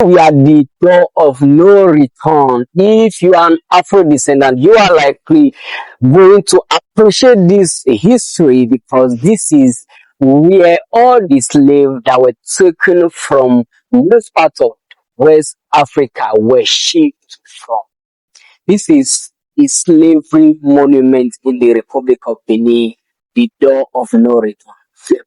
we are the door of no return. If you are an Afro descendant, you are likely going to appreciate this history because this is where all the slaves that were taken from most parts of West Africa were shipped from. This is a slavery monument in the Republic of Benin, the door of no return.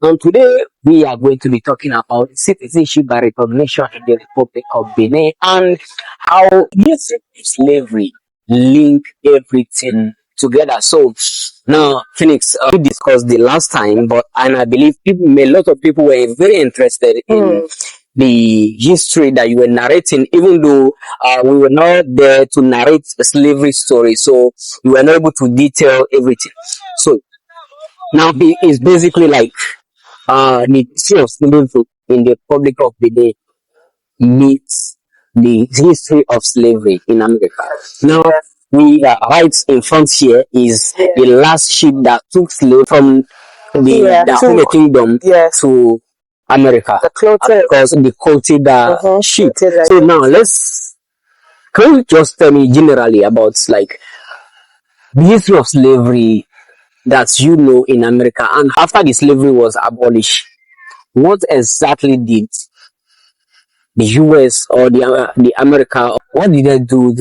And today we are going to be talking about citizenship by recognition in the Republic of Benin and how yes, slavery link everything together. So now, Phoenix, we discussed the last time, but and I believe a lot of people were very interested in the history that you were narrating, even though we were not there to narrate a slavery story, so we were not able to detail everything. So now it's basically like the history of slavery in the Republic of Benin meets the history of slavery in America. Now, we right in front here is the last ship that took slaves from the Dahomey Kingdom to America. Because the quoted ship. So now can you just tell me generally about like the history of slavery that you know in America, and after the slavery was abolished, what exactly did the US or the America, what did they do,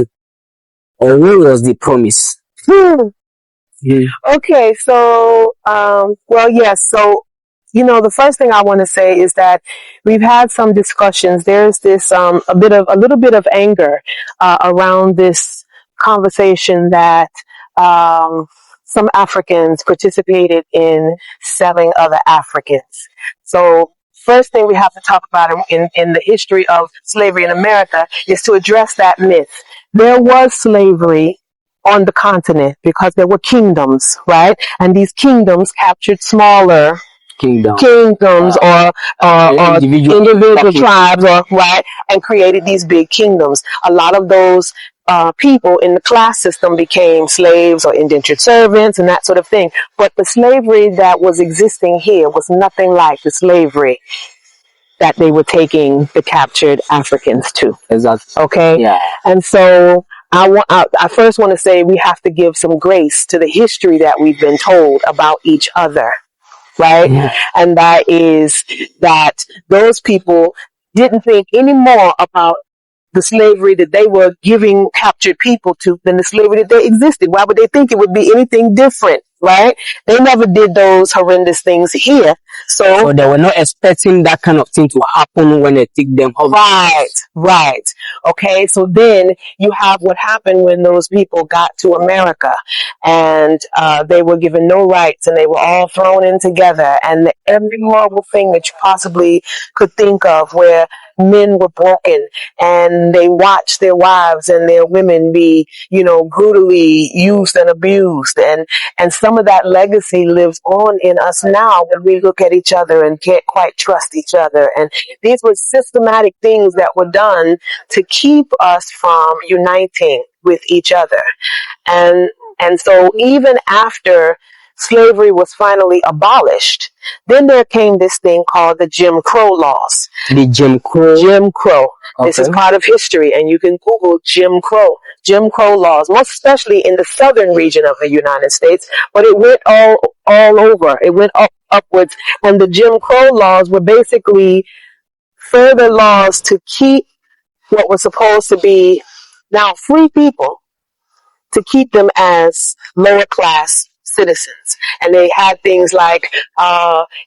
or what was the promise? Okay, so well, yes. So the first thing I want to say is that we've had some discussions. There's this a little bit of anger around this conversation that some Africans participated in selling other Africans. So first thing we have to talk about in the history of slavery in America is to address that myth. There was slavery on the continent because there were kingdoms, right? And these kingdoms captured smaller kingdoms or individual tribes, or right, and created these big kingdoms. A lot of those people in the class system became slaves or indentured servants and that sort of thing. But the slavery that was existing here was nothing like the slavery that they were taking the captured Africans to. Exactly. Okay? Yeah. And so I first want to say we have to give some grace to the history that we've been told about each other, right? Yeah. And that is that those people didn't think any more about the slavery that they were giving captured people to than the slavery that they existed. Why would they think it would be anything different, right? They never did those horrendous things here. So they were not expecting that kind of thing to happen when they take them home. Right. Okay, so then you have what happened when those people got to America, and they were given no rights, and they were all thrown in together, and every horrible thing that you possibly could think of, where men were broken and they watched their wives and their women be, brutally used and abused. And some of that legacy lives on in us now when we look at each other and can't quite trust each other. And these were systematic things that were done to keep us from uniting with each other. And so even after slavery was finally abolished, then there came this thing called the Jim Crow laws. The Jim Crow. Okay. This is part of history, and you can Google Jim Crow. Jim Crow laws, most especially in the southern region of the United States, but it went all over. It went upwards, and the Jim Crow laws were basically further laws to keep what was supposed to be now free people, to keep them as lower class citizens. And they had things like,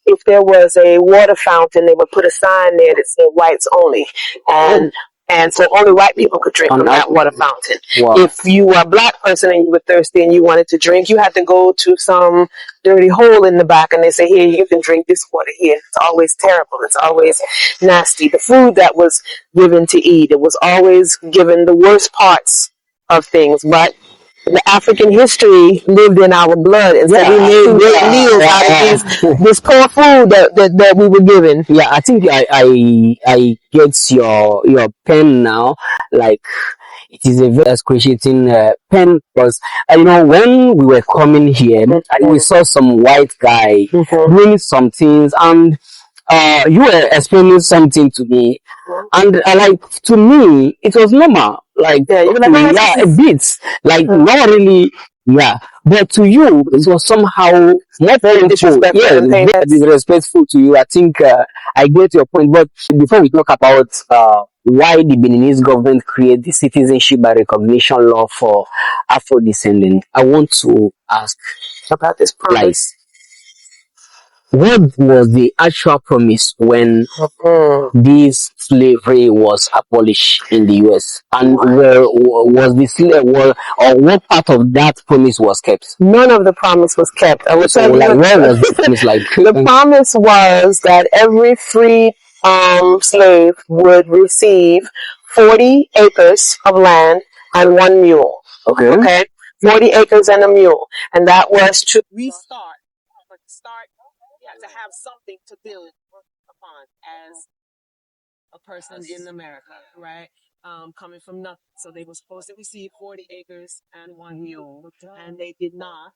if there was a water fountain, they would put a sign there that said whites only. And so only white people could drink from that water fountain. Wow. If you were a black person and you were thirsty and you wanted to drink, you had to go to some dirty hole in the back, and they say, here, you can drink this water here. It's always terrible. It's always nasty. The food that was given to eat, it was always given the worst parts of things. But the African history lived in our blood, and so we made great meals out of this poor food that we were given. Yeah, I think I get your pen now. Like, it is a very excruciating pen, because when we were coming here, we saw some white guy doing some things, and you were explaining something to me, and like to me, it was normal. Like, Yeah, you were like, okay, oh, yeah, a it's bit, like not really, yeah. But to you, it was somehow more very painful. disrespectful Yeah, and very painful. disrespectful to you. I think I get your point. But before we talk about why the Beninese government create the citizenship by recognition law for Afro descendants, I want to ask, About this like, promise. what was the actual promise when Mm. this slavery was abolished in the US, and where was the slave, or what part of that promise was kept? None of the promise was kept. I will So, tell you like, the, where was the promise? Like, the promise was that every freed slave would receive 40 acres of land and one mule. okay, Okay? 40 acres and a mule. And that was to restart. But to start, you have to have something to build upon as a person in America, right? Coming from nothing. So they were supposed to receive 40 acres and one mule, and they did not.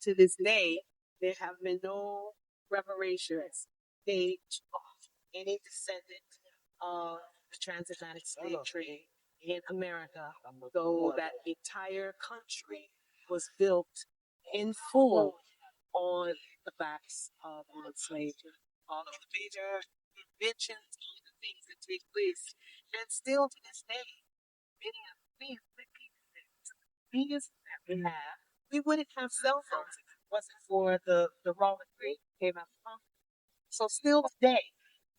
To this day, there have been no reparations paid of any descendant of the transatlantic slave trade in America, though that entire country was built in full on the backs of enslaved. All of the major inventions, all of the things that take place, and still to this day, many of the things that that we have, we wouldn't have cell phones if it wasn't for the raw material that came out of Congo. So still today,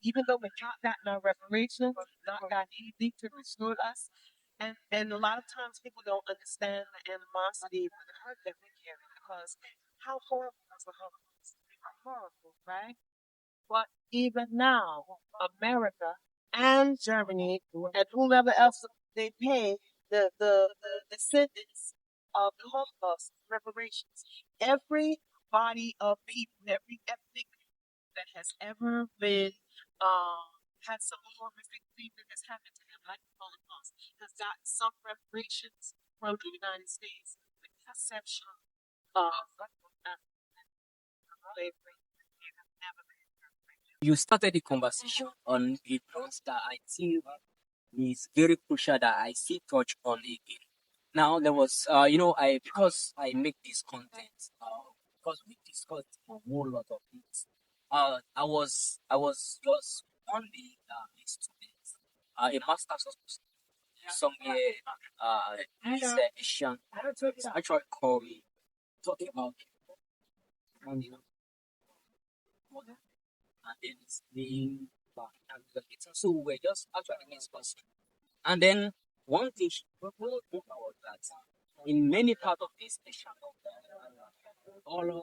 even though we've not gotten our reparations, we've not gotten anything to restore us, and a lot of times people don't understand the animosity or the hurt that we carry because how horrible was the Holocaust? Horrible, right? But even now, America and Germany and whomever else they pay the descendants of the Holocaust reparations. Every body of people, every ethnic that has ever been had some horrific thing that has happened to them, like the Holocaust, has gotten some reparations from the United States, with the exception of slavery. You started the conversation on a point that I think is very crucial that I still touch on again. Now there was, I because I make this content, because we discussed a whole lot of things. I was just only a student, a master's of somewhere, this Asian actually called me talking about you know, and then it's being so we're just actually discussing. And then one thing she will talk about that in many parts of this nation, all over,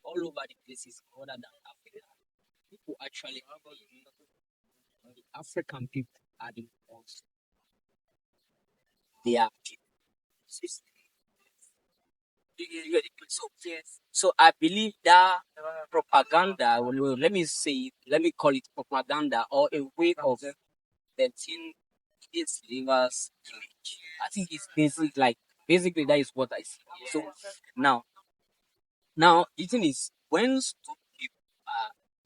all over the places other than Africa, people actually the African people are the ones they are people. So, yes. So I believe that propaganda, let me say, let me call it propaganda or a way of letting its leaders image. I think it's basically that is what I see. So now, the thing is when stupid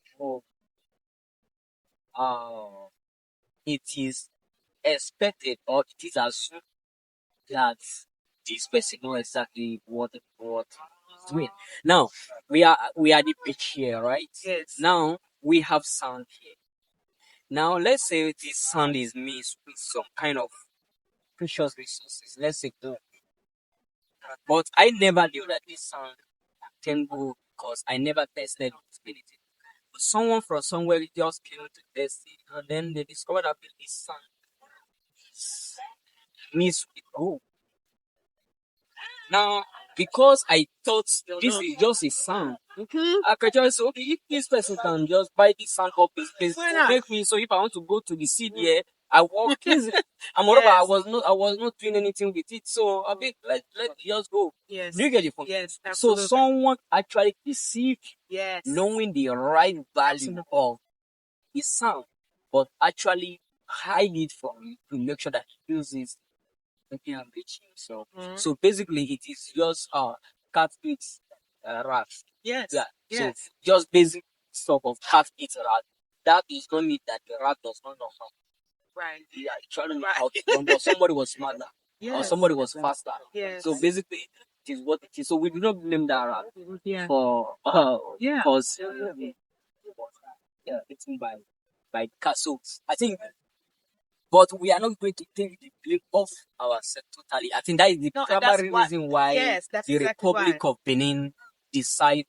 people are, it is expected or it is assumed that this person knows exactly what he's doing. Now we are the pitch here, right? Yes. Now we have sound here. Now let's say this sound is mixed with some kind of precious resources. Let's say gold. But I never knew that this sound can go because I never tested possibility. But someone from somewhere just came to test it and then they discovered that this sound is mixed with gold. Now, because I thought this is just a sound, I could just say, okay, if this person can just buy this sound up his place, make me so if I want to go to the CD, I walk easily. And moreover, I was not doing anything with it. So a bit let it just go. Yes. Do you get the point? Yes. Absolutely. So someone actually deceived, yes, knowing the right value of his sound, but actually hide it from you to make sure that he uses and reaching. So basically it is just catfish rats. Yes. Yeah. Yes. So just basic sort of half-eaten rat. That is not mean that the rat does not know how. Right. He actually know how to run, but somebody was smarter or Yes. somebody was faster. Yes. So basically, it is what it is. So we do not blame that rat Yeah. for Yeah. because eaten by castles. I think, but we are not going to take the blame off ourselves totally. I think that is the No, and that's primary why. reason why Yes, that's the exactly why. Republic of Benin decide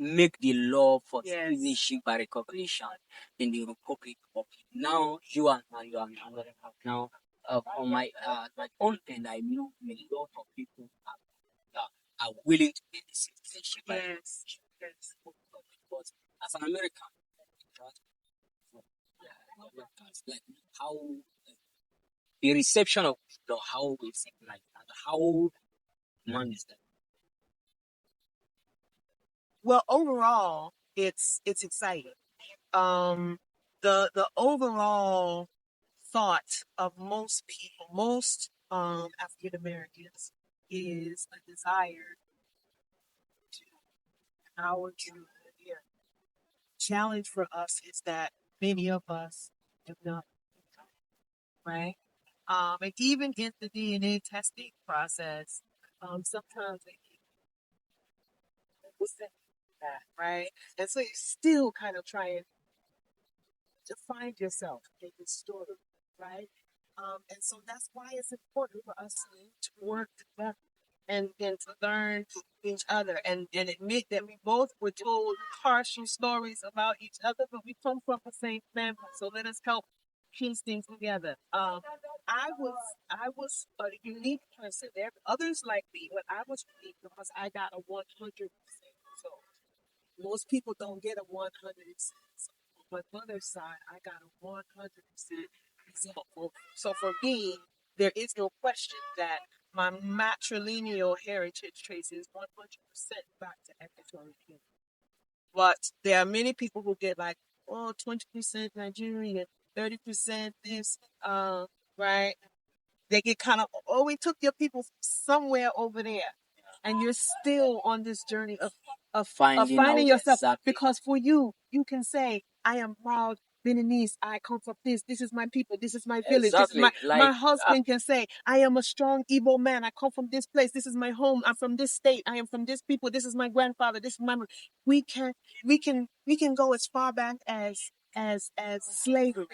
make the law for Yes. citizenship by recognition in the Republic of Benin. Now you and you are now on my own end, I know a lot of people are willing to get the citizenship by Yes. recognition. Yes. Because as an American, like how the reception of how we see like that, how man is that. Well, overall, it's exciting. The overall thought of most people, most African Americans, is a desire to our children here. Challenge for us is that many of us have not, right? And even in the DNA testing process, sometimes they was that, right? And so you're still kind of trying to find yourself in this story, right? And so that's why it's important for us to work together and to learn from each other and admit that we both were told partial stories about each other, but we come from the same family. So let us help piece things together. I was a unique person. There are others like me, but I was unique because I got a 100%. So most people don't get a 100%. So on my mother's side, I got a 100% result. So for me, there is no question that my matrilineal heritage traces 100% back to Equatorial Guinea. But there are many people who get like, oh, 20% Nigerian, 30% this, right? They get kind of, oh, we took your people somewhere over there. And you're still on this journey of Finding finding out yourself. exactly. Because for you, you can say, I am proud Beninese. I come from this is my people, this is my village. This is Exactly. my Like husband can say, I am a strong Igbo man. I come from this place. This is my home. I'm from this state. I am from this people. This is my grandfather. This is my we can we can go as far back as slavery.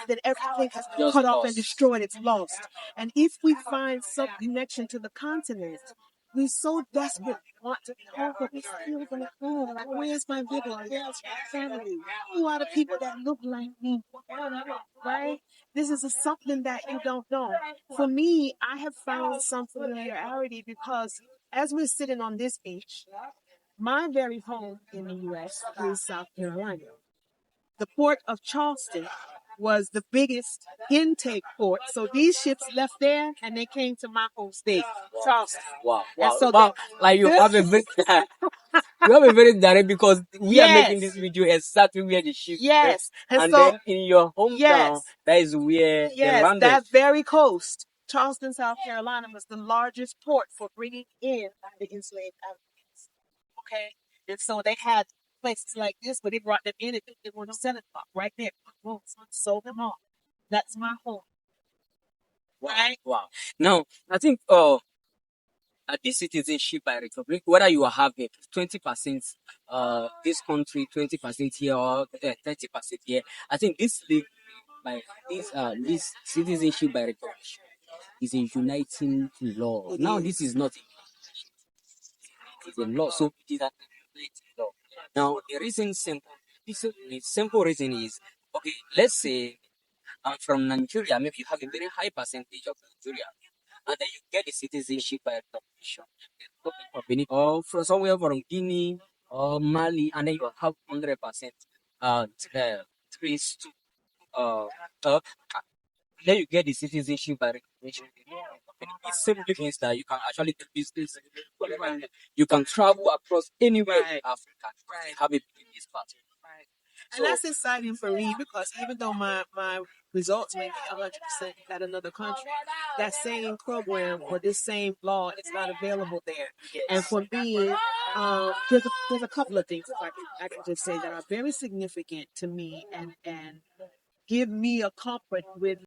That everything has been just cut off and lost. destroyed, it's lost. And if we find some connection to the continent, we so desperately want to be home, but we still gonna home. Like, where's my village? Where's my family? Who are the people that look like me? Right? This is something that you don't know. For me, I have found some familiarity because as we're sitting on this beach, my very home in the U.S. is South Carolina. The port of Charleston was the biggest intake port. So these ships left there and they came to my home state, Charleston. Wow, And wow, so wow. Like you have a very you have a very direct because we are making this yes, video exactly where the ship left. yes. And And so then in your hometown, yes, that is where they yes, landed. that very coast, Charleston, South Carolina, was the largest port for bringing in the enslaved Africans. Okay, and so they had places like this, but they brought them in and they were selling them right there. Boom, sold them off. That's my home, Wow, right? wow. Now, I think the citizenship by republic, whether you are having 20% this country, 20% here, or 30% here, I think this league by this citizenship by recognition is a uniting law. It Now is. this is not a law, so it is a uniting law. Now the simple reason is okay. Let's say I'm from Nigeria. Maybe you have a very high percentage of Nigeria, and then you get the citizenship by recognition. Or from somewhere from Guinea or Mali, and then you have 100% trace to uh, uh, then you get the citizenship by recognition. It simply means that you can actually do business. You can travel across anywhere in Africa. Have a business party. And that's exciting for me because even though my results may be 100% at another country, that same program or this same law is not available there. And for me, there's a couple of things I can just say that are very significant to me and give me a comfort with